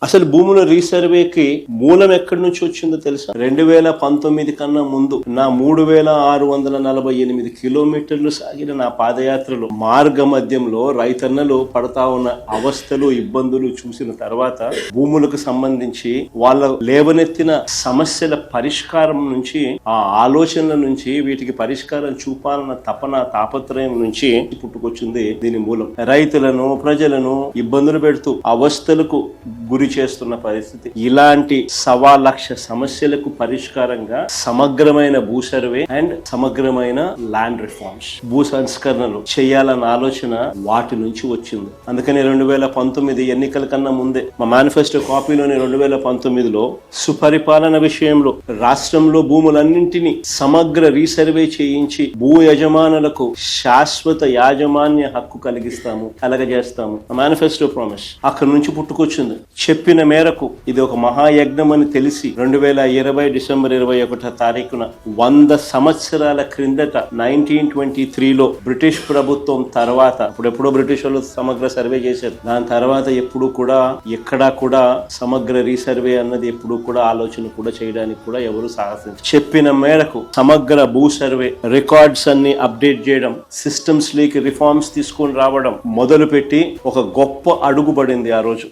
అసలు భూముల రీసర్వేకి మూలం ఎక్కడి నుంచి వచ్చిందో తెలుసా? 2019 కన్నా ముందు నా 3648 కిలోమీటర్లు సాగిన నా పాదయాత్రలో మార్గ మధ్యంలో రైతన్నలు పడతా ఉన్న అవస్థలు ఇబ్బందులు చూసిన తర్వాత భూములకు సంబంధించి వాళ్ళ లేవనెత్తిన సమస్యల పరిష్కారం నుంచి, ఆ ఆలోచనల నుంచి, వీటికి పరిష్కారం చూపాలన్న తపన తాపత్రయం నుంచి పుట్టుకొచ్చింది దీని మూలం. రైతులను ప్రజలను ఇబ్బందులు పెడుతూ అవస్థలకు గురి చేస్తున్న పరిస్థితి. ఇలాంటి 1,00,000 సమస్యలకు పరిష్కారంగా సమగ్రమైన భూ సర్వే అండ్ సమగ్రమైన ల్యాండ్ రిఫార్మ్స్, భూ సంస్కరణలు చేయాలన్న ఆలోచన వాటి నుంచి వచ్చింది. అందుకని 2019 ఎన్నికల కన్నా ముందే మా మేనిఫెస్టో కాపీలోని 2019లో సుపరిపాలన విషయంలో రాష్ట్రంలో భూములన్నింటినీ సమగ్ర రీసర్వే చేయించి భూ యజమానులకు శాశ్వత యాజమాన్య హక్కు కలిగిస్తాము, కలగజేస్తాము. మేనిఫెస్టో ప్రామిస్ అక్కడి నుంచి పుట్టుకొచ్చింది. చెప్పిన మేరకు ఇది ఒక మహాయజ్ఞం అని తెలిసి 2020 డిసెంబర్ 21వ తారీఖున 100 సంవత్సరాల క్రిందట 1923లో బ్రిటిష్ ప్రభుత్వం తర్వాత, అప్పుడెప్పుడో బ్రిటిష్ వాళ్ళు సమగ్ర సర్వే చేశారు, దాని తర్వాత ఎప్పుడు కూడా ఎక్కడా కూడా సమగ్ర రీసర్వే అన్నది ఎప్పుడు కూడా ఆలోచన కూడా చేయడానికి కూడా ఎవరు సాహసించారు. చెప్పిన మేరకు సమగ్ర భూ సర్వే రికార్డ్స్ అన్ని అప్డేట్ చేయడం, సిస్టమ్స్ లీకి రిఫార్మ్స్ తీసుకొని రావడం మొదలుపెట్టి ఒక గొప్ప అడుగు పడింది ఆ రోజు.